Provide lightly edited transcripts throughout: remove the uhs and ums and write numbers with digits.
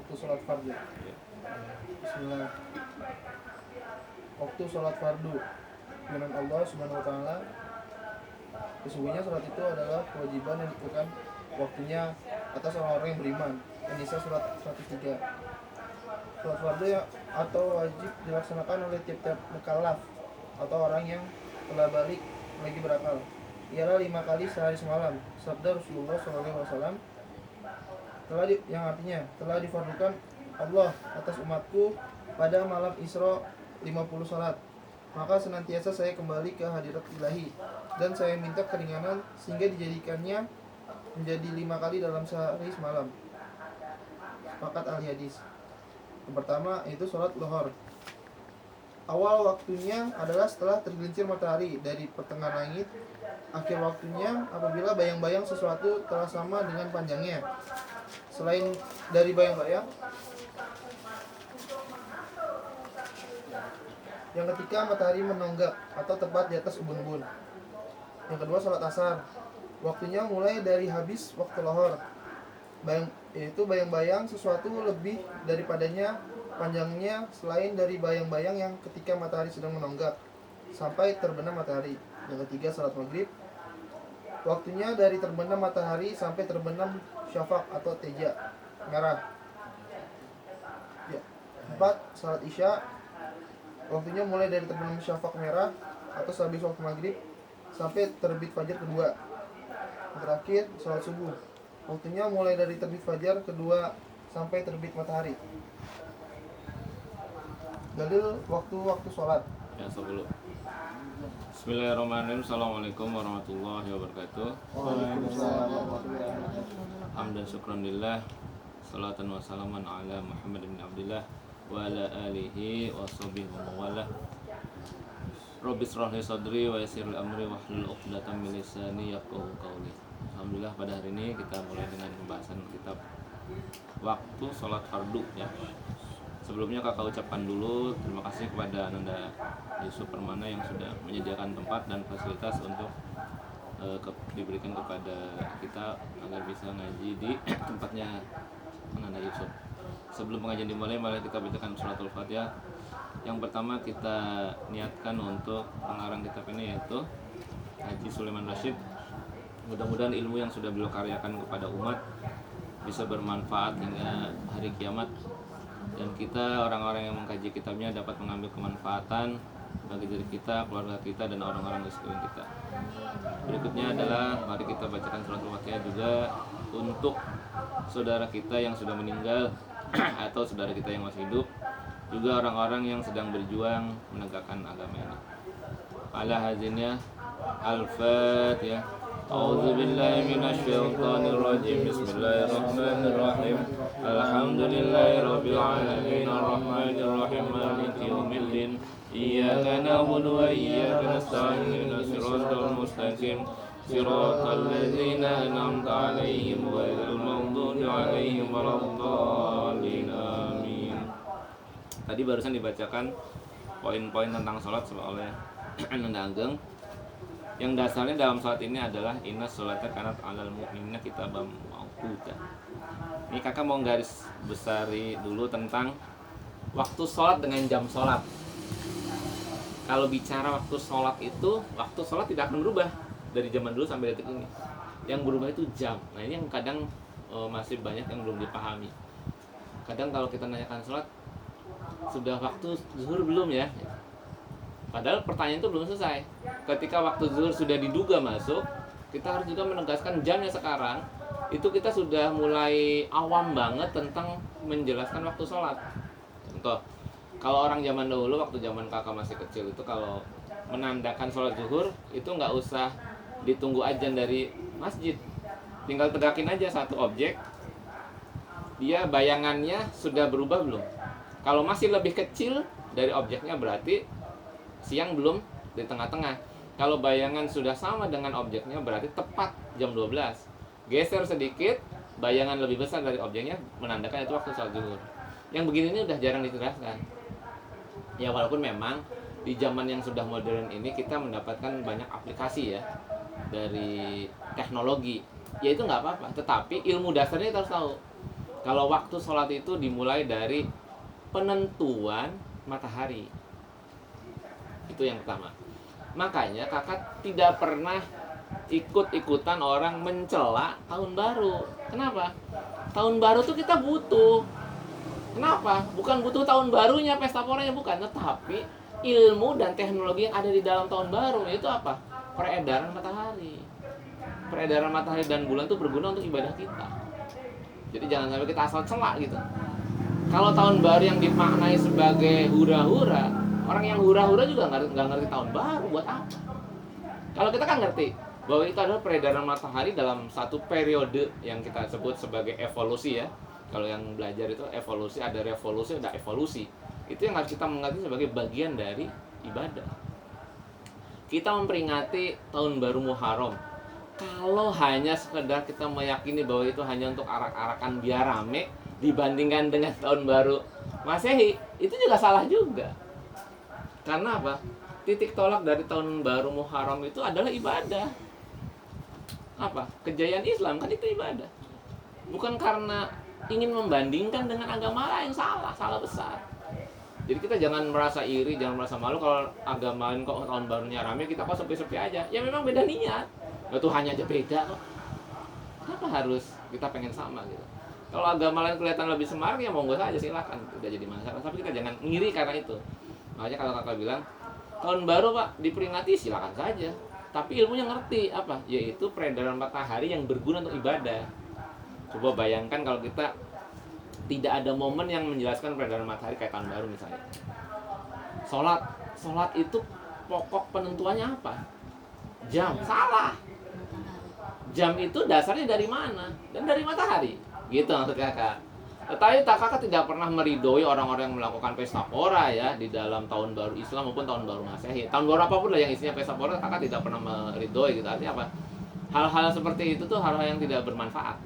waktu sholat fardu. Bismillah. Waktu sholat fardu. Firman Allah Subhanahu wa taala, sesungguhnya sholat itu adalah kewajiban yang ditentukan waktunya atas orang-orang yang beriman. An-Nisa surat 103. Sholat fardu atau wajib dilaksanakan oleh tiap-tiap mukallaf atau orang yang telah balik lagi berakal. Ialah 5 kali sehari semalam. Sabda Rasulullah SAW yang artinya telah difardukan Allah atas umatku pada malam Isra 50 salat. Maka senantiasa saya kembali ke hadirat ilahi dan saya minta keringanan sehingga dijadikannya menjadi 5 kali dalam sehari semalam. Sepakat ahli hadis. Yang pertama itu sholat lohor. Awal waktunya adalah setelah tergelincir matahari dari pertengahan langit. Akhir waktunya apabila bayang-bayang sesuatu telah sama dengan panjangnya. Selain dari bayang-bayang, yang ketika matahari menonggak atau tepat di atas ubun-ubun. Yang kedua sholat asar. Waktunya mulai dari habis waktu lohor, yaitu bayang-bayang sesuatu lebih daripadanya panjangnya selain dari bayang-bayang yang ketika matahari sedang menonggak sampai terbenam matahari. Yang ketiga sholat maghrib. Waktunya dari terbenam matahari sampai terbenam syafaq atau teja merah. Ya. 4. Sholat isya. Waktunya mulai dari terbenam syafaq merah atau sehabis waktu maghrib sampai terbit fajar kedua. Yang terakhir sholat subuh. Waktunya mulai dari terbit fajar kedua sampai terbit matahari. Dalil waktu-waktu sholat. Ya, sebelum Bismillahirrahmanirrahim. Assalamualaikum warahmatullahi wabarakatuh. Waalaikumsalam warahmatullahi wabarakatuh. Hamdan syukran lillah. Salatan wa salaman ala Muhammad bin Abdillah wa ala alihi wa sahbihi wa mawalah. Rabbi shrah li sadri wa yassir li amri wahlul 'uqdatam min lisani yafqahu qawli. Alhamdulillah, pada hari ini kita mulai dengan pembahasan kitab waktu sholat fardu ya. Sebelumnya kakak ucapkan dulu terima kasih kepada Ananda Yusuf Permana yang sudah menyediakan tempat dan fasilitas untuk diberikan kepada kita agar bisa ngaji di tempatnya Ananda Yusuf. Sebelum pengajian dimulai, mari kita bacakan suratul Fatihah. Yang pertama kita niatkan untuk pengarang kitab ini yaitu Haji Sulaiman Rashid. Mudah-mudahan ilmu yang sudah beliau karyakan kepada umat bisa bermanfaat hingga hari kiamat, dan kita orang-orang yang mengkaji kitabnya dapat mengambil kemanfaatan bagi diri kita, keluarga kita, dan orang-orang di sekeliling kita. Berikutnya adalah mari kita bacakan surat Al-Fatihah juga untuk saudara kita yang sudah meninggal atau saudara kita yang masih hidup, juga orang-orang yang sedang berjuang menegakkan agama ini. Ala hazinnya Al-Fatihah. A'udzu billahi minasyaitonir rajim. Bismillahirrahmanirrahim. Alhamdulillahirabbil alamin arrahmanir rahim maliki yaumiddin. Iyyaka na'budu wa iyyaka nasta'in ihdinas siratal mustaqim. Siratal ladzina an'amta 'alaihim ghairil maghdubi 'alaihim waladdallin. Amin. Tadi barusan dibacakan poin-poin tentang sholat oleh Ananda Ageng. Yang dasarnya dalam sholat ini adalah inna sholata kanat 'alal mu'minina kitaban mawquta. Ini kakak mau garis besari dulu tentang waktu sholat dengan jam sholat. Kalau bicara waktu sholat itu, waktu sholat tidak akan berubah dari zaman dulu sampai detik ini. Yang berubah itu jam. Nah ini yang kadang masih banyak yang belum dipahami. Kadang kalau kita nanyakan sholat, sudah waktu zuhur belum ya? Padahal pertanyaan itu belum selesai. Ketika waktu zuhur sudah diduga masuk, kita harus juga menegaskan jamnya sekarang. Itu kita sudah mulai awam banget tentang menjelaskan waktu sholat. Contoh, kalau orang zaman dahulu, waktu zaman kakak masih kecil itu kalau menandakan sholat zuhur, itu nggak usah ditunggu azan dari masjid. Tinggal tegakin aja satu objek, dia bayangannya sudah berubah belum. Kalau masih lebih kecil dari objeknya berarti siang belum di tengah-tengah. Kalau bayangan sudah sama dengan objeknya berarti tepat jam 12. Geser sedikit, bayangan lebih besar dari objeknya menandakan itu waktu sholat zuhur. Yang begini ini udah jarang dijelaskan. Ya walaupun memang di zaman yang sudah modern ini kita mendapatkan banyak aplikasi ya dari teknologi. Ya itu nggak apa-apa, tetapi ilmu dasarnya kita harus tahu. Kalau waktu sholat itu dimulai dari penentuan matahari. Itu yang pertama. Makanya kakak tidak pernah ikut-ikutan orang mencela tahun baru. Kenapa? Tahun baru tuh kita butuh. Kenapa? Bukan butuh tahun barunya, pesta poranya, bukan. Tetapi ilmu dan teknologi yang ada di dalam tahun baru itu apa? Peredaran matahari. Peredaran matahari dan bulan itu berguna untuk ibadah kita. Jadi jangan sampai kita asal celak gitu. Kalau tahun baru yang dimaknai sebagai hura-hura, orang yang hura-hura juga nggak ngerti tahun baru buat apa. Kalau kita kan ngerti bahwa itu adalah peredaran matahari dalam satu periode yang kita sebut sebagai evolusi ya. Kalau yang belajar itu evolusi, ada revolusi, ada evolusi. Itu yang harus kita mengerti sebagai bagian dari ibadah. Kita memperingati tahun baru Muharram. Kalau hanya sekedar kita meyakini bahwa itu hanya untuk arak-arakan biar rame dibandingkan dengan tahun baru Masehi, itu juga salah juga. Karena apa? Titik tolak dari tahun baru Muharram itu adalah ibadah. Apa? Kejayaan Islam kan itu ibadah. Bukan karena ingin membandingkan dengan agama lain, salah besar. Jadi kita jangan merasa iri, jangan merasa malu kalau agama lain kok tahun barunya rame, kita kok sepi-sepi aja. Ya memang beda niat. Tuhannya aja beda kok. Kenapa harus kita pengen sama gitu? Kalau agama lain kelihatan lebih semarak ya monggo saja, silakan, udah jadi masalah. Tapi kita jangan ngiri karena itu. Makanya kalau kakak bilang tahun baru pak diperingati silakan saja. Tapi ilmunya ngerti apa? Yaitu peredaran matahari yang berguna untuk ibadah. Coba bayangkan kalau kita tidak ada momen yang menjelaskan peredaran matahari kayak tahun baru misalnya. Sholat itu pokok penentuannya apa? Jam, salah. Jam itu dasarnya dari mana? Dan dari matahari. Gitu maksud kakak. Tetapi kakak tidak pernah meridoi orang-orang yang melakukan pesta pora ya di dalam tahun baru Islam maupun tahun baru Masehi. Tahun baru apapun lah yang isinya pesta pora, kakak tidak pernah meridoi gitu. Artinya apa? Hal-hal seperti itu tuh hal-hal yang tidak bermanfaat.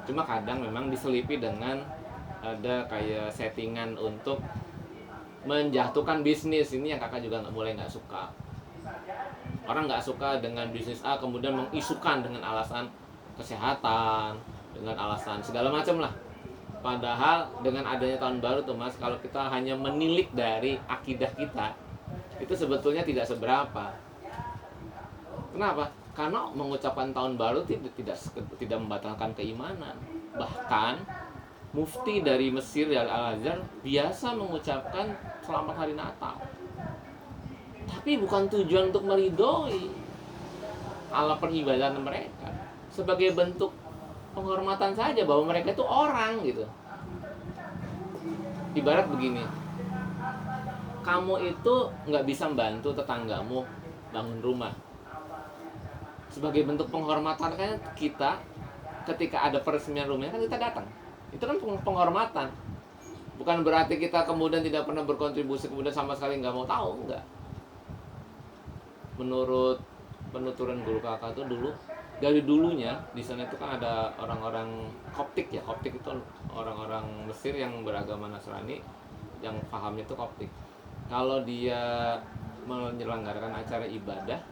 Cuma kadang memang diselipi dengan ada kayak settingan untuk menjatuhkan bisnis. Ini yang kakak juga mulai nggak suka. Orang nggak suka dengan bisnis A kemudian mengisukan dengan alasan kesehatan, dengan alasan segala macam lah. Padahal dengan adanya tahun baru tuh mas, kalau kita hanya menilik dari akidah kita, itu sebetulnya tidak seberapa. Kenapa? Karena mengucapkan tahun baru tidak membatalkan keimanan. Bahkan mufti dari Mesir Al-Azhar biasa mengucapkan selamat hari Natal. Tapi bukan tujuan untuk meridoi ala peribadahan mereka, sebagai bentuk penghormatan saja bahwa mereka itu orang gitu. Ibarat begini, kamu itu nggak bisa membantu tetanggamu bangun rumah. Sebagai bentuk penghormatan kan kita ketika ada peresmian rumahnya kan kita datang. Itu kan penghormatan. Bukan berarti kita kemudian tidak pernah berkontribusi, kemudian sama sekali nggak mau tahu, enggak. Menurut penuturan guru kakak itu dulu, dari dulunya di sana itu kan ada orang-orang Koptik ya. Koptik itu orang-orang Mesir yang beragama Nasrani yang pahamnya itu Koptik. Kalau dia menyelenggarakan acara ibadah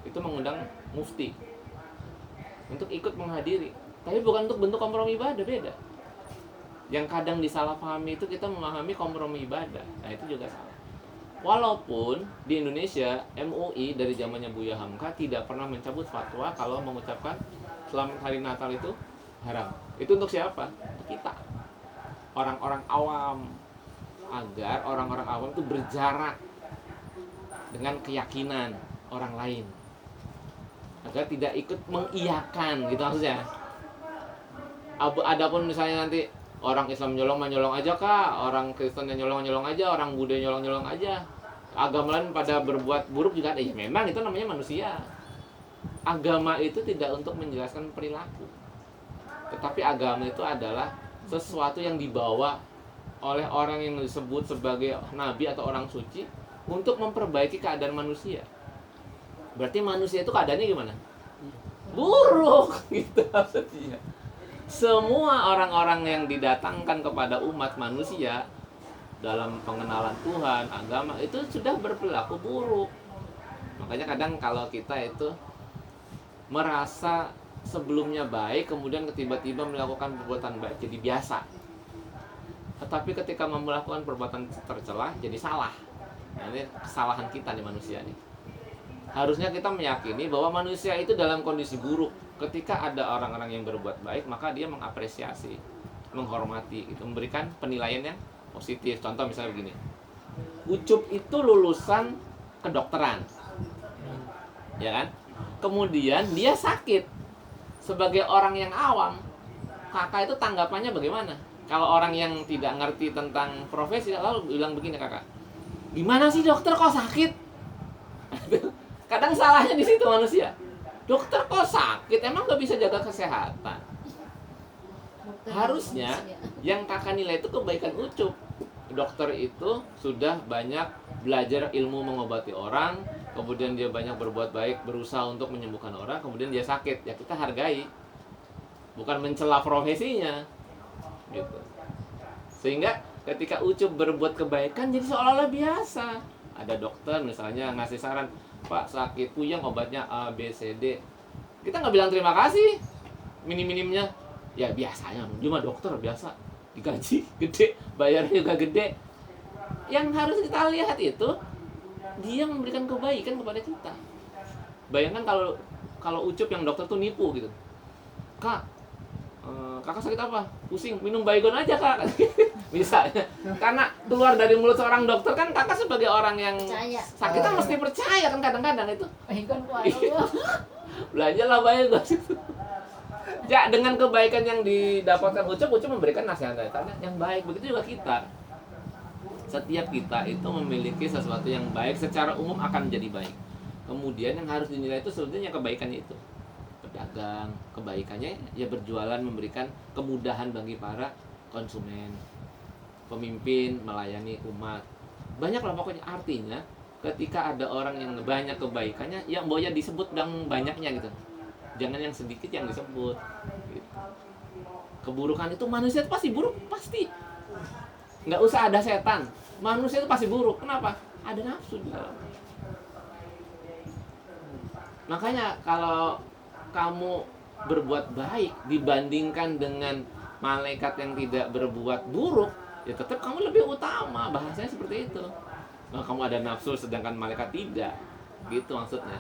itu mengundang mufti untuk ikut menghadiri, tapi bukan untuk bentuk kompromi ibadah, beda. Yang kadang disalahpahami itu kita memahami kompromi ibadah, nah itu juga salah. Walaupun di Indonesia MUI dari zamannya Buya Hamka tidak pernah mencabut fatwa kalau mengucapkan selamat hari Natal itu haram. Itu untuk siapa? Untuk kita, orang-orang awam, agar orang-orang awam itu berjarak dengan keyakinan orang lain, agar tidak ikut mengiyakan gitu maksudnya. Adapun misalnya nanti orang Islam nyolong aja kak, orang Kristen nyolong aja, orang Buddha nyolong aja, agama lain pada berbuat buruk juga ada. Ya memang itu namanya manusia. Agama itu tidak untuk menjelaskan perilaku, tetapi agama itu adalah sesuatu yang dibawa oleh orang yang disebut sebagai nabi atau orang suci untuk memperbaiki keadaan manusia. Berarti manusia itu keadaannya gimana? Buruk gitu maksudnya. Semua orang-orang yang didatangkan kepada umat manusia dalam pengenalan Tuhan, agama itu sudah berperilaku buruk. Makanya kadang kalau kita itu merasa sebelumnya baik, kemudian tiba-tiba melakukan perbuatan baik jadi biasa. Tetapi ketika melakukan perbuatan tercela jadi salah. Nah, ini kesalahan kita nih manusia nih. Harusnya kita meyakini bahwa manusia itu dalam kondisi buruk. Ketika ada orang-orang yang berbuat baik, maka dia mengapresiasi, menghormati, gitu, memberikan penilaian yang positif. Contoh misalnya begini, Ucup itu lulusan kedokteran, ya kan? Kemudian dia sakit. Sebagai orang yang awam, kakak itu tanggapannya bagaimana? Kalau orang yang tidak ngerti tentang profesi, lalu bilang begini, kakak, gimana sih dokter kok sakit? Kadang salahnya di situ manusia. Dokter kok sakit? Emang gak bisa jaga kesehatan? Harusnya yang kakak nilai itu kebaikan Ucup. Dokter itu sudah banyak belajar ilmu mengobati orang, kemudian dia banyak berbuat baik, berusaha untuk menyembuhkan orang, kemudian dia sakit. Ya kita hargai, bukan mencela profesinya, gitu. Sehingga ketika Ucup berbuat kebaikan jadi seolah-olah biasa. Ada dokter misalnya ngasih saran, Pak sakit puyeng obatnya A, B, C, D. Kita nggak bilang terima kasih, minim-minimnya. Ya biasanya, dia mah dokter biasa, digaji gede, bayarnya juga gede. Yang harus kita lihat itu dia memberikan kebaikan kepada kita. Bayangkan kalau Ucup yang dokter tuh nipu gitu. Kak, kakak sakit apa? Pusing, minum Baygon aja kak. Misalnya, karena keluar dari mulut seorang dokter kan kakak sebagai orang yang sakit kan mesti percaya kan kadang-kadang itu. Baygon kuat. Belanjalah Baygon. Ya dengan kebaikan yang didapatkan Ucup memberikan nasihat yang baik. Begitu juga kita. Setiap kita itu memiliki sesuatu yang baik, secara umum akan menjadi baik. Kemudian yang harus dinilai itu sebetulnya kebaikannya itu. Pedagang, kebaikannya ya berjualan, memberikan kemudahan bagi para konsumen. Pemimpin melayani umat. Banyaklah pokoknya, artinya ketika ada orang yang banyak kebaikannya, yang boleh disebut yang banyaknya gitu. Jangan yang sedikit yang disebut gitu. Keburukan itu manusia itu pasti buruk, pasti. Nggak usah ada setan, manusia itu pasti buruk. Kenapa? Ada nafsu di dalam. Makanya kalau kamu berbuat baik dibandingkan dengan malaikat yang tidak berbuat buruk, ya tetap kamu lebih utama. Bahasanya seperti itu. Nah, kamu ada nafsu sedangkan malaikat tidak, gitu maksudnya.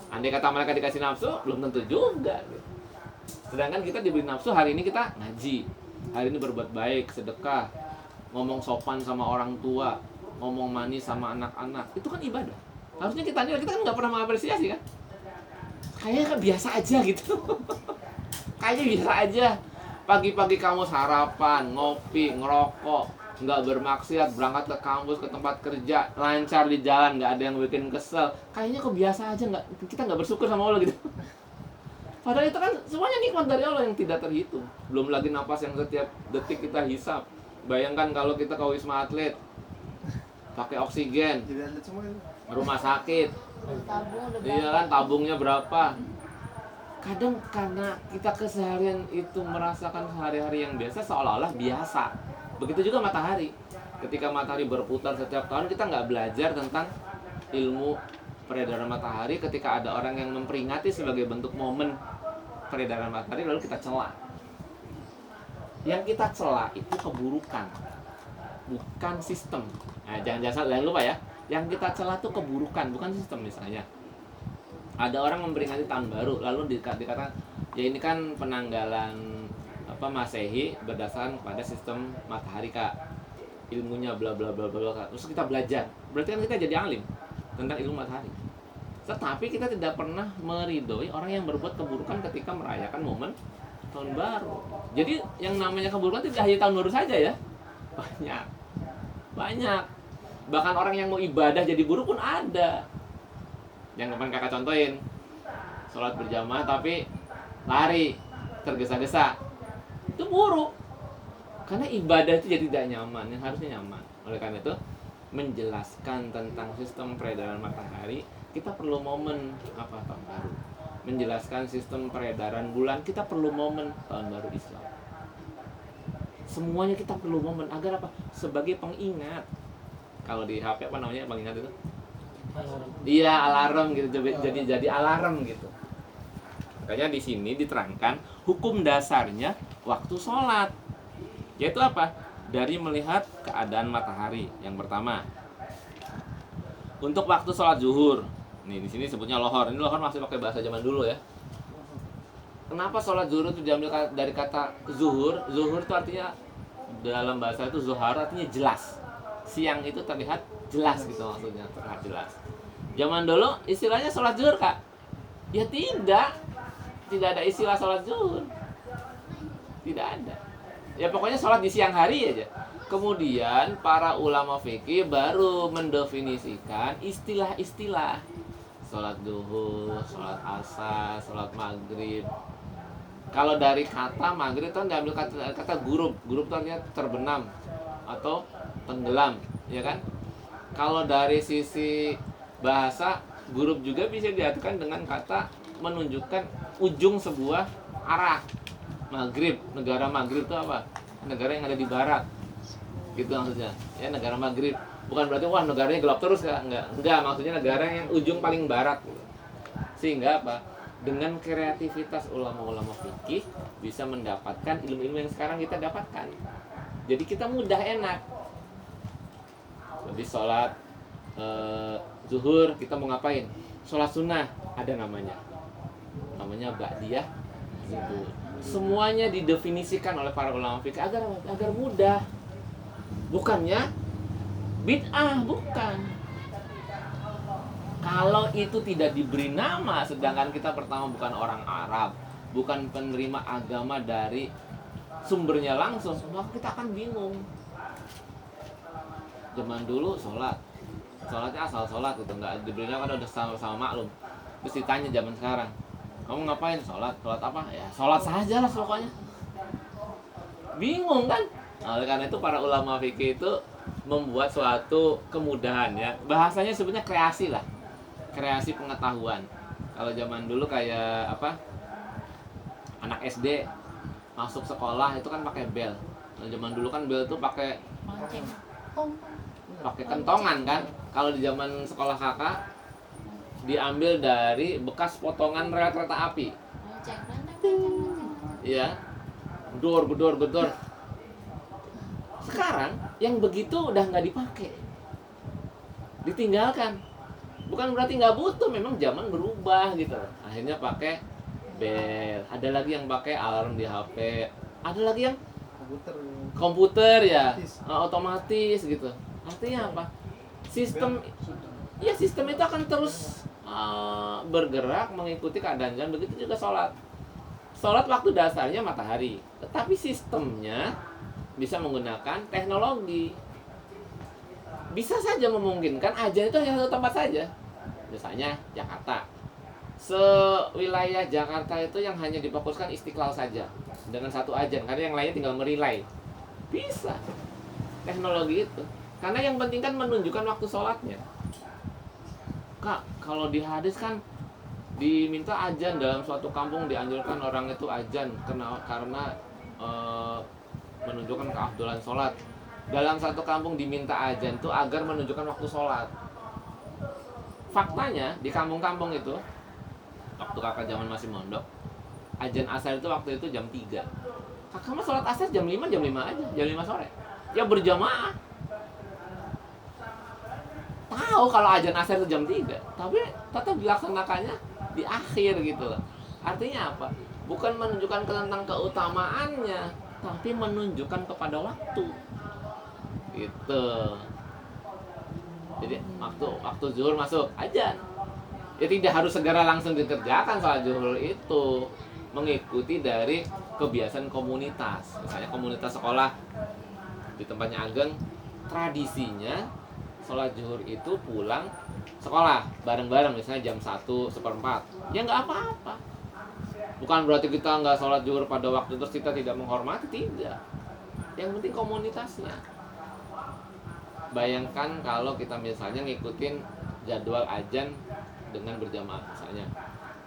Andai kata malaikat dikasih nafsu, belum tentu juga gitu. Sedangkan kita diberi nafsu, hari ini kita ngaji, hari ini berbuat baik, sedekah, ngomong sopan sama orang tua, ngomong manis sama anak-anak, itu kan ibadah. Harusnya kita kan nggak pernah mengapresiasi kan? Kayaknya kan biasa aja gitu. Kayaknya biasa aja. Pagi-pagi kamu sarapan, ngopi, ngerokok, nggak bermaksiat, berangkat ke kampus, ke tempat kerja, lancar di jalan, nggak ada yang bikin kesel. Kayaknya kok biasa aja, kita nggak bersyukur sama Allah gitu. Padahal itu kan semuanya nikmat dari Allah yang tidak terhitung. Belum lagi napas yang setiap detik kita hisap. Bayangkan kalau kita ke Wisma Atlet, pakai oksigen, rumah sakit, iya kan tabungnya berapa? Kadang karena kita keseharian itu merasakan hari-hari yang biasa seolah-olah biasa. Begitu juga matahari. Ketika matahari berputar setiap tahun, kita nggak belajar tentang ilmu peredaran matahari. Ketika ada orang yang memperingati sebagai bentuk momen peredaran matahari, lalu kita cela. Yang kita cela itu keburukan, bukan sistem. Nah, jangan lupa ya. Yang kita cela itu keburukan, bukan sistem. Misalnya ada orang memperingati tahun baru, lalu dikatakan ya ini kan penanggalan Masehi berdasarkan pada sistem matahari kak, ilmunya bla bla bla bla kak. Terus kita belajar, berarti kan kita jadi alim tentang ilmu matahari. Tetapi kita tidak pernah meridhoi orang yang berbuat keburukan ketika merayakan momen tahun baru. Jadi yang namanya keburukan tidak hanya tahun baru saja ya, banyak. Bahkan orang yang mau ibadah jadi buruk pun ada. Yang kemarin kakak contohin, sholat berjamaah tapi lari, tergesa-gesa, itu buruk. Karena ibadah itu jadi tidak nyaman, yang harusnya nyaman. Oleh karena itu, menjelaskan tentang sistem peredaran matahari, kita perlu momen tahun baru. Menjelaskan sistem peredaran bulan, kita perlu momen tahun baru Islam. Semuanya kita perlu momen agar apa? Sebagai pengingat. Kalau di HP apa namanya pengingat itu? Iya, alarm gitu. Jadi alarm gitu. Makanya di sini diterangkan hukum dasarnya waktu sholat, yaitu apa? Dari melihat keadaan matahari yang pertama. Untuk waktu sholat zuhur, nih di sini sebutnya lohor. Ini lohor masih pakai bahasa zaman dulu ya. Kenapa sholat zuhur itu diambil dari kata zuhur? Zuhur itu artinya dalam bahasa itu zuhar artinya jelas. Siang itu terlihat jelas gitu maksudnya, terlihat jelas. Zaman dulu istilahnya sholat zuhur kak? Ya tidak ada istilah sholat zuhur. Tidak ada. Ya pokoknya sholat di siang hari aja. Kemudian para ulama fikih baru mendefinisikan istilah-istilah. Sholat zuhur, sholat asar, sholat maghrib. Kalau dari kata maghrib itu diambil kata gurub. Gurub itu artinya terbenam atau tenggelam, ya kan? Kalau dari sisi bahasa, gurub juga bisa diartikan dengan kata menunjukkan ujung sebuah arah. Maghrib, negara maghrib itu apa? Negara yang ada di barat. Gitu maksudnya. Ya, negara maghrib. Bukan berarti wah negaranya gelap terus kan? Enggak, maksudnya negara yang ujung paling barat. Sehingga apa? Dengan kreativitas ulama-ulama fikih bisa mendapatkan ilmu-ilmu yang sekarang kita dapatkan. Jadi kita mudah, enak. Habis sholat zuhur kita mau ngapain? Sholat sunnah ada namanya ba'diyah zuhur. Semuanya didefinisikan oleh para ulama fikih agar mudah. Bukannya bid'ah, bukan. Kalau itu tidak diberi nama, sedangkan kita pertama bukan orang Arab, bukan penerima agama dari sumbernya langsung, maka kita akan bingung. Zaman dulu sholatnya asal sholat gitu, nggak diberi nama, kan udah sama-sama maklum. Terus ditanya zaman sekarang, kamu ngapain? Sholat apa? Ya sholat saja lah pokoknya. Bingung kan? Nah, oleh karena itu para ulama fikih itu membuat suatu kemudahan ya. Bahasanya sebenarnya kreasi lah. Kreasi pengetahuan. Kalau zaman dulu kayak apa? Anak SD masuk sekolah itu kan pakai bel. Nah, zaman dulu kan bel itu pakai kentongan kan. Kalau di zaman sekolah kakak diambil dari bekas potongan rel kereta api. Iya. Gedor. Sekarang yang begitu udah nggak dipakai, ditinggalkan. Bukan berarti nggak butuh, memang zaman berubah gitu. Akhirnya pakai bel. Ada lagi yang pakai alarm di HP. Ada lagi yang komputer ya, otomatis gitu. Artinya apa? Sistem itu akan terus bergerak mengikuti keadaan zaman. Begitu juga sholat. Sholat waktu dasarnya matahari, tetapi sistemnya bisa menggunakan teknologi. Bisa saja memungkinkan azan itu hanya satu tempat saja. Misalnya Jakarta. Sewilayah Jakarta itu yang hanya difokuskan Istiqlal saja dengan satu azan, karena yang lainnya tinggal merilai. Bisa. Teknologi itu. Karena yang penting kan menunjukkan waktu sholatnya. Kak, kalau di hadis kan diminta azan dalam suatu kampung, dianjurkan orang itu azan karena menunjukkan keafdalan sholat. Dalam satu kampung diminta azan itu agar menunjukkan waktu sholat. Faktanya di kampung-kampung itu, waktu kakak zaman masih mondok, azan asar itu waktu itu jam 3. Kakak mah sholat asar jam 5 aja, jam 5 sore. Ya berjamaah. Tahu kalau azan asar itu jam 3, tapi tetap dilaksanakannya di akhir gitu loh. Artinya apa? Bukan menunjukkan tentang keutamaannya, tapi menunjukkan kepada waktu. Gitu. Jadi waktu zuhur masuk azan. Ya tidak harus segera langsung dikerjakan sholat zuhur itu, mengikuti dari kebiasaan komunitas. Misalnya komunitas sekolah di tempatnya Ageng, tradisinya sholat zuhur itu pulang sekolah bareng-bareng, misalnya jam 1:15. Ya nggak apa-apa. Bukan berarti kita nggak sholat zuhur pada waktu terus kita tidak menghormati, tidak. Yang penting komunitasnya. Bayangkan kalau kita misalnya ngikutin jadwal azan dengan berjamaah, misalnya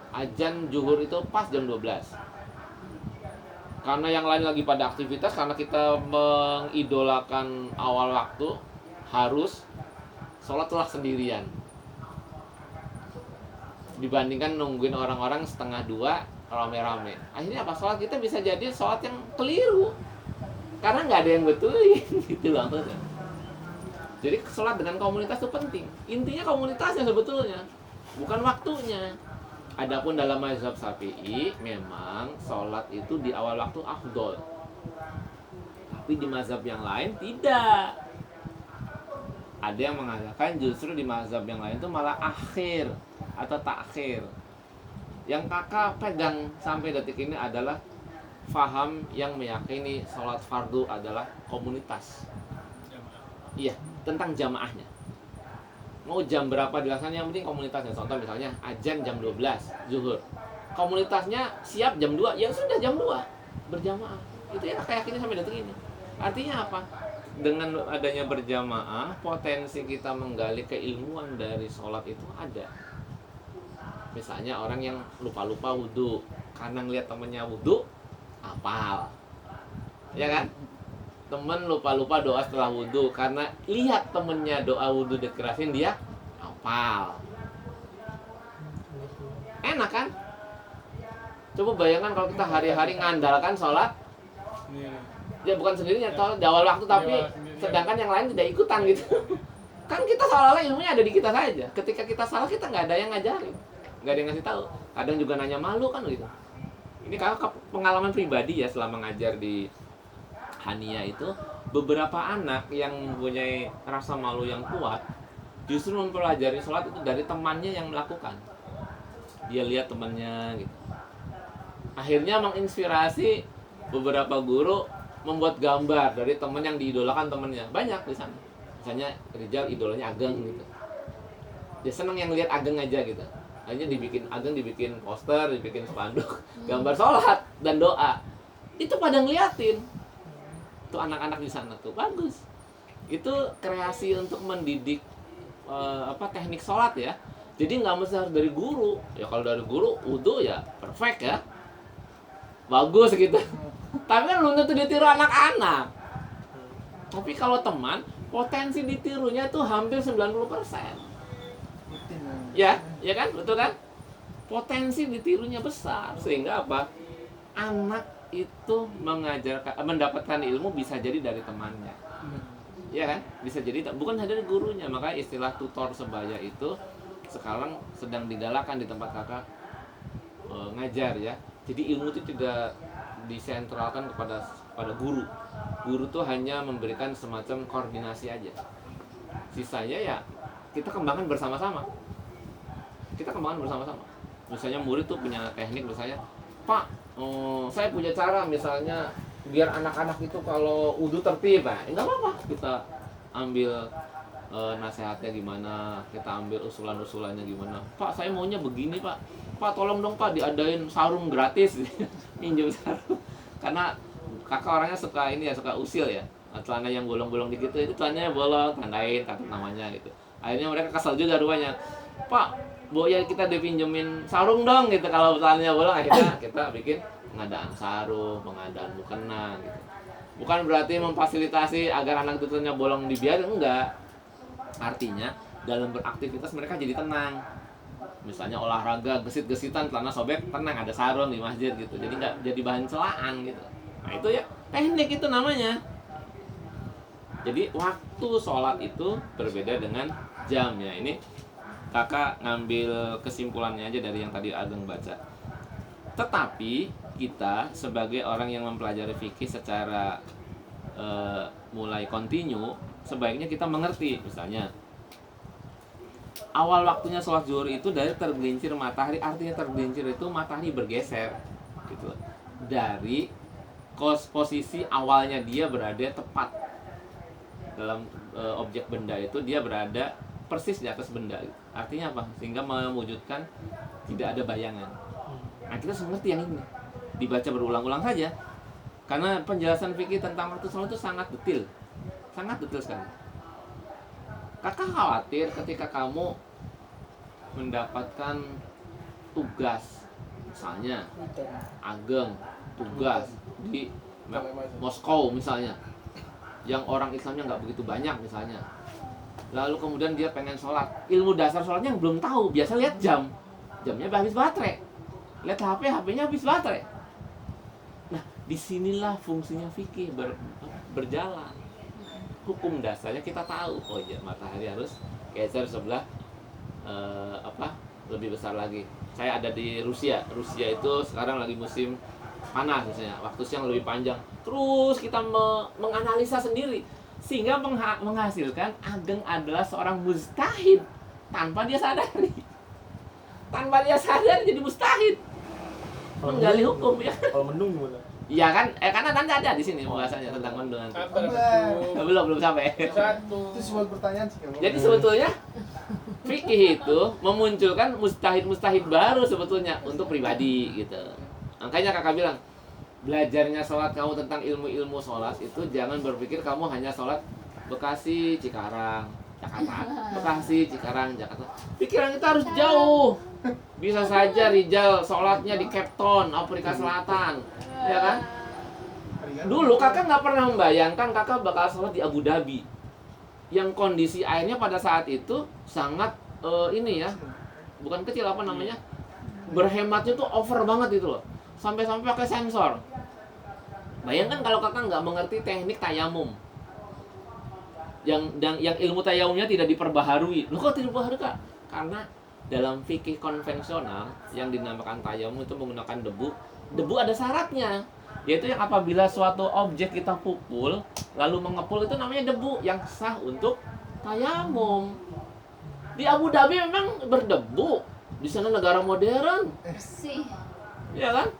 azan zuhur itu pas jam 12. Karena yang lain lagi pada aktivitas, karena kita mengidolakan awal waktu, harus sholatlah sendirian. Dibandingkan nungguin orang-orang 1:30 rame-rame. Akhirnya apa? Sholat kita bisa jadi sholat yang keliru karena nggak ada yang betulin gitu loh maksudnya. Jadi sholat dengan komunitas itu penting. Intinya komunitasnya sebetulnya, bukan waktunya. Adapun dalam mazhab Syafi'i memang sholat itu di awal waktu afdol. Tapi di mazhab yang lain tidak. Ada yang mengatakan justru di mazhab yang lain itu malah akhir atau takhir. Yang kakak pegang sampai detik ini adalah faham yang meyakini sholat fardu adalah komunitas. Iya, tentang jamaahnya. Mau jam berapa dilaksanakan, yang penting komunitasnya. Contoh misalnya azan jam 12 zuhur. Komunitasnya siap jam 2, ya sudah jam 2 berjamaah. Itu yang kakak yakini sampai detik ini. Artinya apa? Dengan adanya berjamaah, potensi kita menggali keilmuan dari sholat itu ada. Misalnya orang yang lupa-lupa wudhu, karena ngeliat temennya wudhu, hafal, ya kan? Temen lupa-lupa doa setelah wudhu, karena lihat temennya doa wudhu dikerasin, dia hafal. Enak kan? Coba bayangkan kalau kita hari-hari ngandalkan sholat, ya bukan sendirinya, di awal waktu, tapi sedangkan yang lain tidak ikutan gitu. Kan kita seolah-olah ilmunya ada di kita saja. Ketika kita salah, kita nggak ada yang ngajarin, nggak ada yang ngasih tahu. Kadang juga nanya malu kan gitu. Ini kakak pengalaman pribadi ya, selama ngajar di Hania itu, beberapa anak yang mempunyai rasa malu yang kuat justru mempelajari sholat itu dari temannya yang melakukan. Dia lihat temannya gitu. Akhirnya menginspirasi beberapa guru membuat gambar dari teman yang diidolakan temannya. Banyak di sana. Misalnya Rizal idolanya Ageng gitu. Dia senang yang lihat Ageng aja gitu. Akhirnya dibikin Ageng, dibikin poster, dibikin spanduk, gambar sholat dan doa. Itu pada ngeliatin. Tuh anak-anak di sana tuh bagus. Itu kreasi untuk mendidik teknik sholat ya. Jadi nggak mesti harus dari guru. Ya kalau dari guru wudu ya perfect ya, bagus gitu. Tapi kan belum tentu ditiru anak-anak. Tapi kalau teman, potensi ditirunya tuh hampir 90%. Ya kan? Betul kan? Potensi ditirunya besar. Sehingga apa? Anak itu mendapatkan ilmu bisa jadi dari temannya. Ya kan? Bisa jadi bukan hanya dari gurunya. Makanya istilah tutor sebaya itu sekarang sedang digalakan di tempat kakak ngajar ya. Jadi ilmu itu tidak disentralkan kepada guru. Guru tuh hanya memberikan semacam koordinasi aja. Sisanya ya kita kembangkan bersama-sama. Misalnya murid tuh punya teknik, misalnya, Pak, saya punya cara misalnya biar anak-anak itu kalau wudu tertib, enggak apa-apa. Kita ambil nasihatnya gimana, kita ambil usulan-usulannya gimana. Pak, saya maunya begini, Pak. Pak, tolong dong Pak diadain sarung gratis. Minjem sarung. Karena kakak orangnya suka suka usil ya. Celana yang bolong-bolong dikit itu celananya bolong, tandain kata namanya gitu. Akhirnya mereka kesal juga rupanya. Pak, ya kita dipinjemin sarung dong gitu kalau celananya bolong. Akhirnya kita bikin pengadaan sarung, pengadaan mukena gitu. Bukan berarti memfasilitasi agar anak itu celana bolong dibiarin, enggak. Artinya dalam beraktivitas mereka jadi tenang. Misalnya olahraga, gesit-gesitan, celana sobek, tenang, ada sarung di masjid gitu. Jadi nggak jadi bahan celaan gitu. Nah itu ya teknik itu namanya. Jadi waktu sholat itu berbeda dengan jamnya. Ini kakak ngambil kesimpulannya aja dari yang tadi Ageng baca. Tetapi kita sebagai orang yang mempelajari fikih secara mulai kontinu, sebaiknya kita mengerti. Misalnya awal waktunya sholat zuhur itu dari tergelincir matahari. Artinya tergelincir itu matahari bergeser gitu. Dari posisi awalnya dia berada tepat dalam objek benda itu, dia berada persis di atas benda. Artinya apa? Sehingga mewujudkan tidak ada bayangan. Nah kita harus mengerti yang ini. Dibaca berulang-ulang saja. Karena penjelasan fikih tentang waktu sholat itu sangat detail sekali. Kakak khawatir ketika kamu mendapatkan tugas, misalnya Ageng tugas di Moskow misalnya, yang orang Islamnya nggak begitu banyak misalnya, lalu kemudian dia pengen sholat, ilmu dasar sholatnya yang belum tahu, biasa lihat jamnya habis baterai, lihat HP, HP-nya habis baterai. Nah, disinilah fungsinya fikih berjalan. Hukum dasarnya kita tahu, oh iya matahari harus geser sebelah lebih besar lagi. Saya ada di Rusia itu sekarang lagi musim panas misalnya, waktu siang lebih panjang. Terus kita menganalisa sendiri sehingga menghasilkan Ageng adalah seorang mujtahid tanpa dia sadari. Tanpa dia sadar jadi mustahid. Menggali hukum ya. Kalau mendung gimana? Iya kan? Karena nanti ada di sini pembahasannya tentang mendung. Belum sampai. Itu sebuah pertanyaan sih Kang. Jadi sebetulnya fikih itu memunculkan mustahid baru sebetulnya untuk pribadi gitu. Makanya kakak bilang, belajarnya sholat kamu tentang ilmu-ilmu sholat itu jangan berpikir kamu hanya sholat Bekasi, Cikarang, Jakarta. Bekasi, Cikarang, Jakarta. Pikiran kita harus jauh. Bisa saja Rijal sholatnya di Cape Town, Afrika Selatan, ya kan? Dulu kakak nggak pernah membayangkan kakak bakal sholat di Abu Dhabi, yang kondisi airnya pada saat itu sangat ini ya, bukan kecil apa namanya, berhematnya tuh over banget itu loh, sampai-sampai pakai sensor. Bayangkan kalau kakak nggak mengerti teknik tayamum, yang ilmu tayamumnya tidak diperbaharui. Loh kok tidak diperbaharui kak? Karena dalam fikih konvensional yang dinamakan tayamum itu menggunakan debu. Debu ada syaratnya, yaitu yang apabila suatu objek kita pukul lalu mengepul itu namanya debu yang sah untuk tayamum. Di Abu Dhabi memang berdebu. Di sana negara modern. Bersih. Ya kan?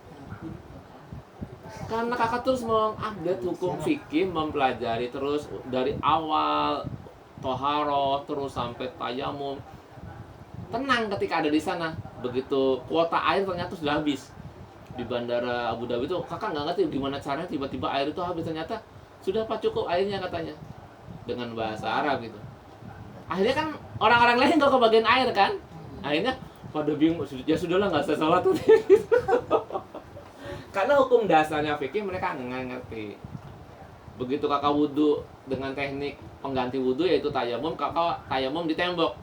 Karena kakak terus mengupdate hukum fikih, mempelajari terus dari awal toharoh terus sampai tayamum. Tenang ketika ada di sana. Begitu kuota air ternyata sudah habis di bandara Abu Dhabi itu, kakak nggak ngerti gimana caranya tiba-tiba air itu habis. Ternyata sudah pak cukup airnya katanya, dengan bahasa Arab gitu. Akhirnya kan orang-orang lain nggak kebagian air kan. Akhirnya pada bingung, ya sudahlah nggak usah sholat tuh. Karena hukum dasarnya fikih mereka nggak ngerti. Begitu kakak wudhu dengan teknik pengganti wudhu yaitu tayamum, kakak tayamum di tembok,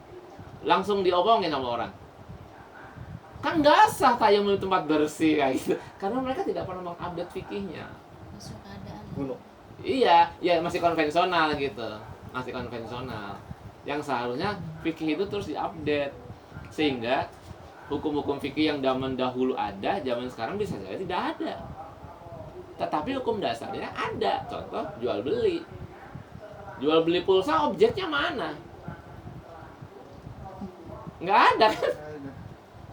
langsung diomongin sama orang. Kan nggak sah tayamum di tempat bersih kayak gitu. Karena mereka tidak pernah mengupdate fikihnya. Masuk keadaan. Gunung. Iya, ya masih konvensional gitu. Masih konvensional. Yang seharusnya fikih itu terus diupdate. Sehingga hukum-hukum fikih yang zaman dahulu ada, zaman sekarang bisa saja tidak ada. Tetapi hukum dasarnya ada. Contoh jual beli. Jual beli pulsa objeknya mana? Nggak ada kan?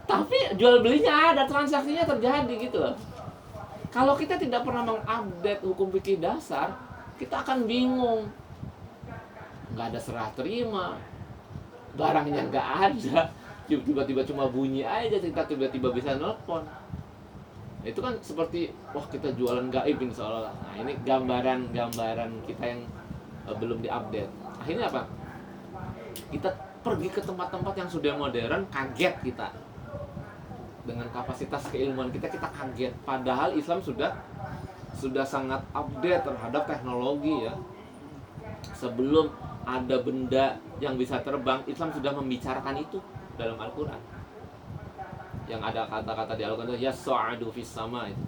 Tapi jual belinya ada, transaksinya terjadi gitu loh. Kalau kita tidak pernah mengupdate hukum fikih dasar, kita akan bingung. Nggak ada serah terima, barangnya nggak ada, tiba-tiba cuma bunyi aja, kita tiba-tiba bisa nelpon. Itu kan seperti wah kita jualan gaib ini seolah-olah. Nah ini gambaran kita yang belum diupdate. Akhirnya apa? Kita pergi ke tempat-tempat yang sudah modern, kaget kita. Dengan kapasitas keilmuan kita kaget. Padahal Islam sudah sangat update terhadap teknologi ya. Sebelum ada benda yang bisa terbang, Islam sudah membicarakan itu dalam Al-Quran. Yang ada kata-kata di Al-Quran itu yas'adu fis sama itu.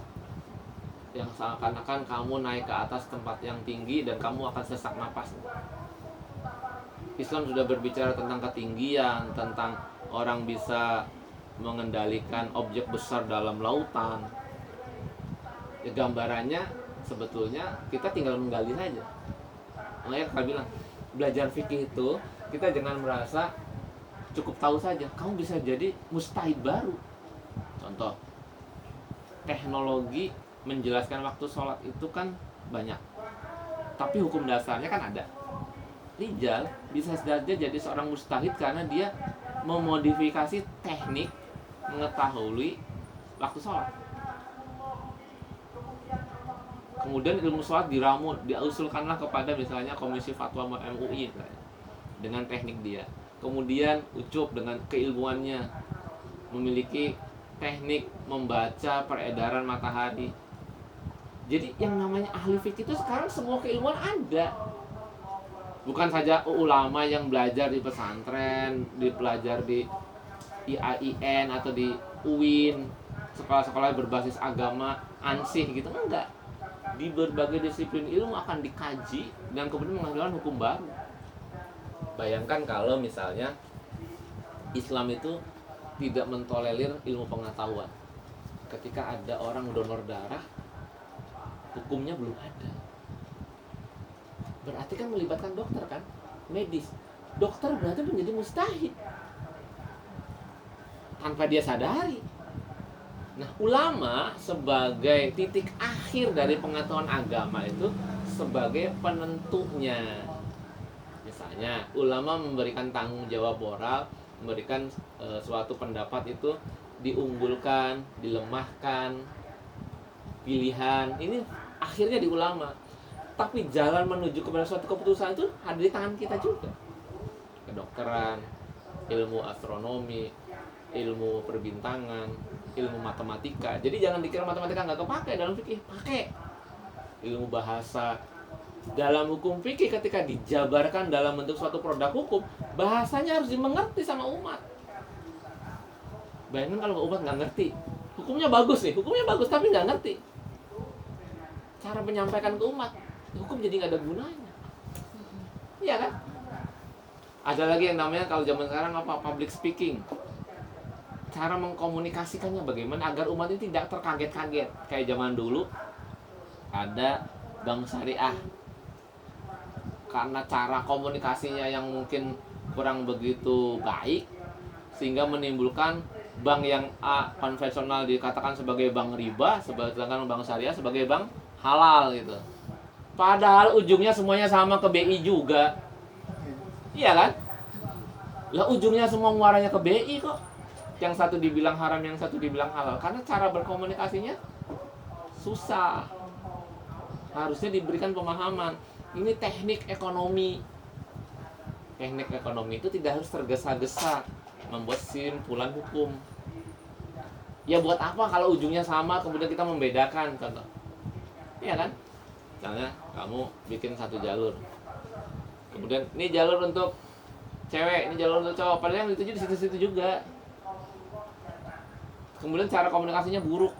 Yang seakan-akan kamu naik ke atas tempat yang tinggi dan kamu akan sesak napas. Islam sudah berbicara tentang ketinggian, tentang orang bisa mengendalikan objek besar dalam lautan. Ya, gambarannya sebetulnya kita tinggal menggali saja. Makanya kita bilang belajar fikih itu kita jangan merasa cukup tahu saja. Kamu bisa jadi mustahid baru. Contoh, teknologi menjelaskan waktu sholat itu kan banyak, tapi hukum dasarnya kan ada. Rijal bisa saja jadi seorang mustahid karena dia memodifikasi teknik mengetahui waktu sholat. Kemudian ilmu sholat diramu, diusulkanlah kepada misalnya Komisi Fatwa MUI dengan teknik dia. Kemudian Ucup dengan keilmuannya memiliki teknik membaca peredaran matahari. Jadi yang namanya ahli fikih itu sekarang semua keilmuan ada. Bukan saja ulama yang belajar di pesantren, belajar di IAIN atau di UIN. sekolah-sekolah berbasis agama ansih gitu, enggak. Di berbagai disiplin ilmu akan dikaji dan kemudian menghasilkan hukum baru. Bayangkan kalau misalnya Islam itu tidak mentolerir ilmu pengetahuan. Ketika ada orang donor darah, hukumnya belum ada. Berarti kan melibatkan dokter kan, medis. Dokter berarti menjadi mustahid tanpa dia sadari. Nah, ulama sebagai titik akhir dari pengetahuan agama itu sebagai penentunya. Misalnya, ulama memberikan tanggung jawab moral, memberikan suatu pendapat itu diunggulkan, dilemahkan, pilihan. Ini akhirnya di ulama. Tapi jalan menuju kepada suatu keputusan itu ada di tangan kita juga. Kedokteran, ilmu astronomi, ilmu perbintangan, ilmu matematika. Jadi jangan dikira matematika nggak kepake dalam fikih, pakai. Ilmu bahasa. Dalam hukum fikih ketika dijabarkan dalam bentuk suatu produk hukum, bahasanya harus dimengerti sama umat. Bayangkan kalau umat nggak ngerti, hukumnya bagus tapi nggak ngerti. Cara menyampaikan ke umat, hukum jadi nggak ada gunanya. Iya kan? Ada lagi yang namanya kalau zaman sekarang apa? Public speaking. Cara mengkomunikasikannya bagaimana agar umat ini tidak terkaget-kaget. Kayak zaman dulu ada bank syariah. Karena cara komunikasinya yang mungkin kurang begitu baik, sehingga menimbulkan bank yang A konvensional dikatakan sebagai bank riba, sedangkan bank syariah sebagai bank halal gitu. Padahal ujungnya semuanya sama ke BI juga. Iya kan? Lah ujungnya semua muaranya ke BI kok. Yang satu dibilang haram, yang satu dibilang halal. Karena cara berkomunikasinya susah. Harusnya diberikan pemahaman. Ini teknik ekonomi. Teknik ekonomi itu tidak harus tergesa-gesa membuat simpulan hukum. Ya buat apa kalau ujungnya sama kemudian kita membedakan, contoh. Iya kan? Misalnya kamu bikin satu jalur. Kemudian ini jalur untuk cewek, ini jalur untuk cowok. Padahal yang dituju di situ-situ juga. Kemudian cara komunikasinya buruk.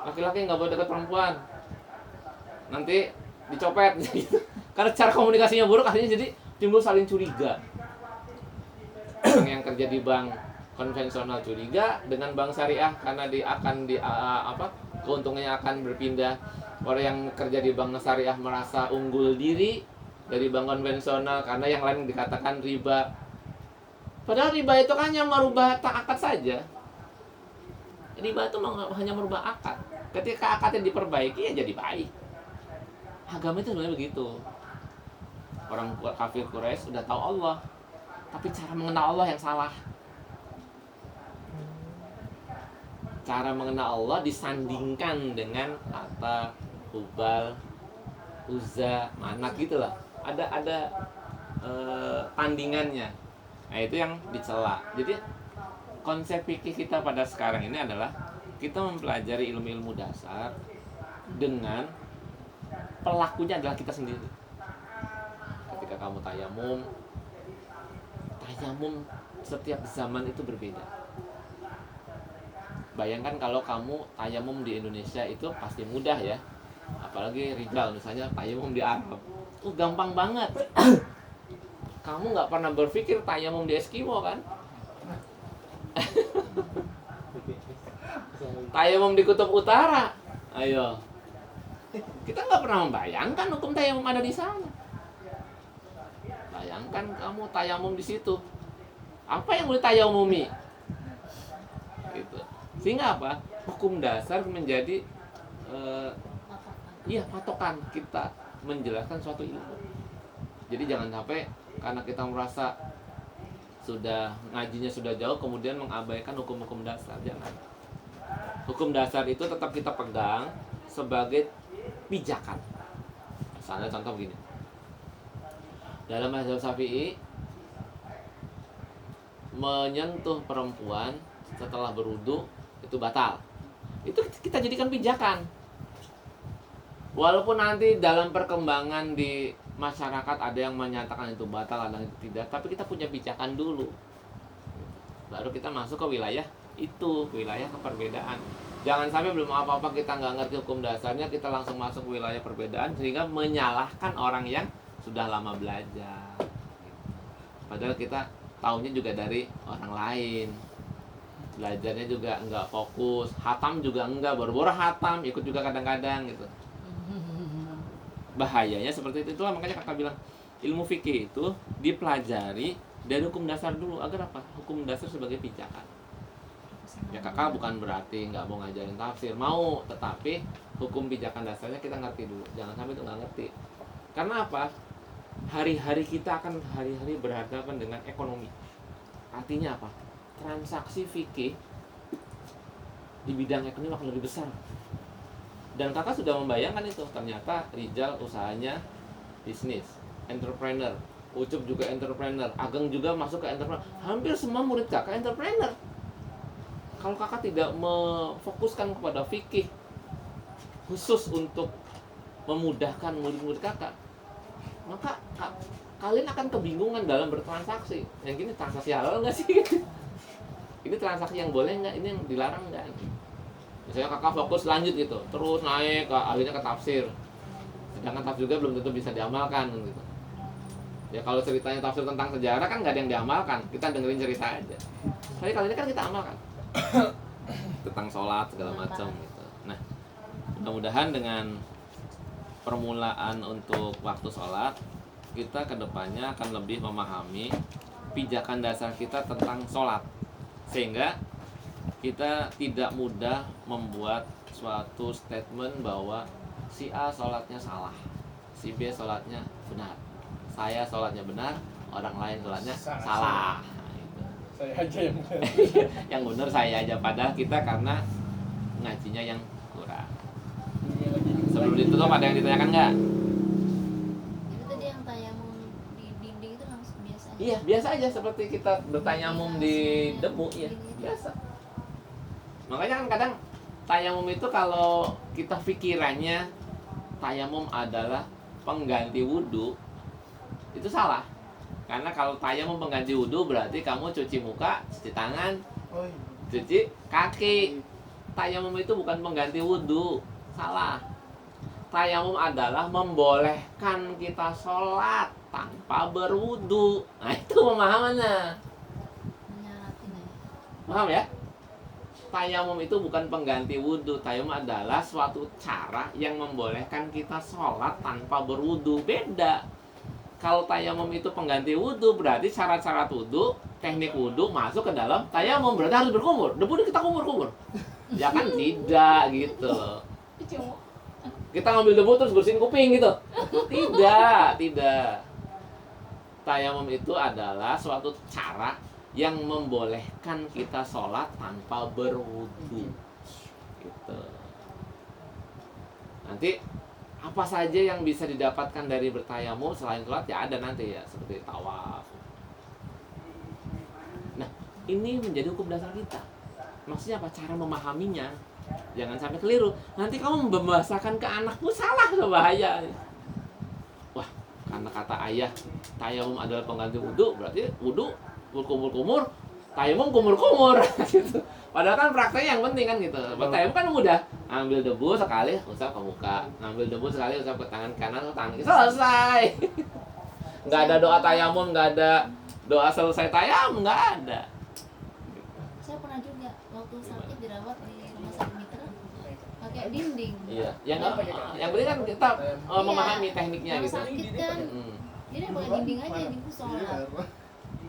Laki-laki nggak boleh dekat perempuan. Nanti dicopet gitu. Karena cara komunikasinya buruk, akhirnya jadi timbul saling curiga. Yang kerja di bank konvensional curiga dengan bank syariah karena keuntungannya akan berpindah. Orang yang kerja di bank syariah merasa unggul diri dari bank konvensional karena yang lain dikatakan riba. Padahal riba itu kan hanya merubah akad saja. Riba itu hanya merubah akad. Ketika akadnya diperbaiki ya jadi baik. Agama itu sebenarnya begitu. Orang kafir Quraisy sudah tahu Allah, tapi cara mengenal Allah yang salah. Cara mengenal Allah disandingkan dengan Lata, Hubal, Uzza, Manat gitulah. Ada tandingannya. Nah, itu yang dicela. Jadi konsep fikih kita pada sekarang ini adalah kita mempelajari ilmu-ilmu dasar dengan pelakunya adalah kita sendiri. Ketika kamu tayamum setiap zaman itu berbeda. Bayangkan kalau kamu tayamum di Indonesia itu pasti mudah ya. Apalagi rijal misalnya tayamum di Arab. Gampang banget. Kamu nggak pernah berpikir tayamum di Eskimo kan? Tayamum di Kutub Utara. Ayo. Kita nggak pernah membayangkan hukum tayamum ada di sana. Bayangkan kamu tayamum di situ. Apa yang boleh tayamumi? Gitu. Sehingga apa? Hukum dasar menjadi patokan kita menjelaskan suatu ilmu. Jadi jangan sampai karena kita merasa ngajinya sudah jauh kemudian mengabaikan hukum-hukum dasar. Jangan. Hukum dasar itu tetap kita pegang sebagai pijakan. Misalnya contoh begini. Dalam mazhab Syafi'i, menyentuh perempuan setelah berwudu itu batal. Itu kita jadikan pijakan. Walaupun nanti dalam perkembangan di masyarakat ada yang menyatakan itu batal, ada yang tidak, tapi kita punya pijakan dulu. Baru kita masuk ke wilayah Itu wilayah keperbedaan. Jangan sampai belum apa-apa kita nggak ngerti hukum dasarnya, kita langsung masuk wilayah perbedaan sehingga menyalahkan orang yang sudah lama belajar. Padahal kita tahunya juga dari orang lain. Belajarnya juga nggak fokus, hatam juga enggak, boro-boro hatam, ikut juga kadang-kadang gitu. Bahayanya seperti itu. Itulah makanya kakak bilang ilmu fikih itu dipelajari dari hukum dasar dulu. Agar apa? Hukum dasar sebagai pijakan. Ya kakak bukan berarti nggak mau ngajarin tafsir, mau, tetapi hukum pijakan dasarnya kita ngerti dulu. Jangan sampai itu nggak ngerti. Karena apa? Hari-hari kita akan hari-hari berhadapan dengan ekonomi. Artinya apa? Transaksi fikih di bidang ekonomi akan lebih besar. Dan kakak sudah membayangkan itu. Ternyata Rijal usahanya bisnis, entrepreneur. Ucup juga entrepreneur. Ageng juga masuk ke entrepreneur. Hampir semua murid kakak entrepreneur. Kalau kakak tidak memfokuskan kepada fikih khusus untuk memudahkan murid-murid kakak, maka kalian akan kebingungan dalam bertransaksi. Yang gini transaksi halal nggak sih? Ini transaksi yang boleh nggak? Ini yang dilarang nggak? Misalnya kakak fokus lanjut gitu, terus naik akhirnya ke tafsir. Sedangkan tafsir juga belum tentu bisa diamalkan gitu. Ya kalau ceritanya tafsir tentang sejarah kan nggak ada yang diamalkan, kita dengerin cerita aja. Tapi kali ini kan kita amalkan tentang sholat segala macam gitu. Nah, mudah-mudahan dengan permulaan untuk waktu sholat, kita kedepannya akan lebih memahami pijakan dasar kita tentang sholat, sehingga kita tidak mudah membuat suatu statement bahwa si A sholatnya salah, si B sholatnya benar, saya sholatnya benar, orang lain sholatnya salah. Saya aja yang benar. Yang benar saya aja, padahal kita karena ngajinya yang kurang. Sebelum ditutup ada yang ditanyakan nggak? Itu tadi yang tayamum di dinding itu langsung biasa aja. Iya, biasa aja seperti kita bertayamum di debu, ya biasa. Makanya kan kadang tayamum itu kalau kita pikirannya tayamum adalah pengganti wudhu, itu salah. Karena kalau tayamum pengganti wudhu berarti kamu cuci muka, cuci tangan, Oh iya. cuci kaki. Tayamum itu bukan pengganti wudhu, salah. Tayamum adalah membolehkan kita sholat tanpa berwudhu. Nah itu pemahamannya. Menyaratin ya. Paham ya? Tayamum itu bukan pengganti wudhu. Tayamum adalah suatu cara yang membolehkan kita sholat tanpa berwudhu. Beda. Kalau tayamum itu pengganti wudhu, berarti syarat-syarat wudhu, teknik wudhu masuk ke dalam tayamum. Berarti harus berkumur. Debu kita kumur-kumur. Ya kan tidak gitu. Kita ngambil debu terus bersihin kuping gitu. Tidak, tidak. Tayamum itu adalah suatu cara yang membolehkan kita sholat tanpa berwudu. Gitu. Nanti apa saja yang bisa didapatkan dari bertayamum selain sholat ya ada nanti ya, seperti tawaf. Nah, ini menjadi hukum dasar kita. Maksudnya apa? Cara memahaminya. Jangan sampai keliru. Nanti kamu membahasakan ke anakmu salah, bahaya. Wah, karena kata ayah tayamum adalah pengganti wudhu, berarti wudhu berkumur-kumur, tayamum kumur-kumur gitu. Padahal kan prakteknya yang penting kan gitu. Tayamum kan mudah. Ambil debu sekali, usap ke muka. Ngambil debu sekali, usap ke tangan kanan, ke tangan kiri. Selesai. Nggak ada doa tayamum, nggak ada doa selesai tayamum, nggak ada. Saya pernah juga waktu sakit dirawat di rumah sakit Mitra pakai dinding. Iya. Yang penting kan kita memahami tekniknya Kalau gitu. sakit kan dia pakai dinding aja di sholat.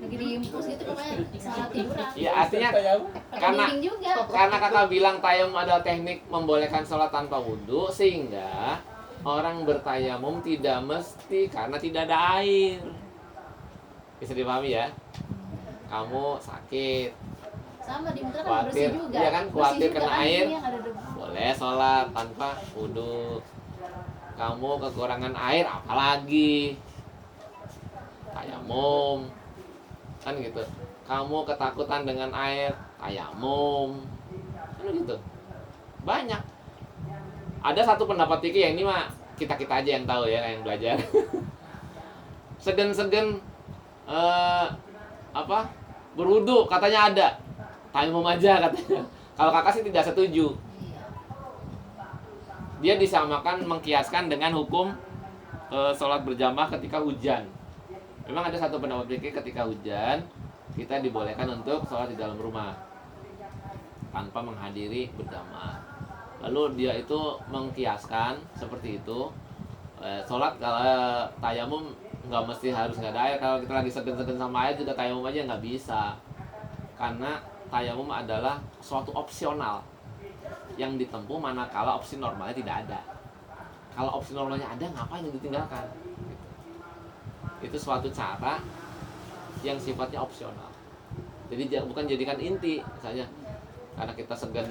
Lagi diimpus gitu pokoknya salah tiduran. Iya, artinya Pakai karena dinding juga. karena kakak bilang tayamum adalah teknik membolehkan sholat tanpa wudhu, sehingga orang bertayamum tidak mesti karena tidak ada air. Bisa dipahami ya? Kamu sakit, Sama di Mitra kan khawatir, bersih juga. iya kan, Bersih khawatir juga kena kan air, dinding yang ada debu. boleh sholat tanpa wudhu. Kamu kekurangan air, apalagi tayamum, kan gitu. Kamu ketakutan dengan air, tayamum, kan gitu. Banyak. Ada satu pendapat fikih yang ini mah kita aja yang tahu ya, yang belajar. Segen-segen berwudu katanya ada. tayamum aja katanya. Kalau kakak sih tidak setuju. Iya. Dia disamakan, mengkiaskan dengan hukum sholat berjamaah ketika hujan. Memang ada satu pendapat fikih ketika hujan kita dibolehkan untuk sholat di dalam rumah tanpa menghadiri berjamaah. Lalu dia itu mengkiaskan seperti itu. Sholat kalau tayamum nggak mesti harus nggak ada air. Kalau kita lagi segen-segen sama air juga tayamum aja nggak bisa. Karena tayamum adalah suatu opsional yang ditempuh manakala opsi normalnya tidak ada. Kalau opsi normalnya ada, ngapain yang ditinggalkan? Itu suatu cara yang sifatnya opsional. Jadi bukan jadikan inti, misalnya karena kita segan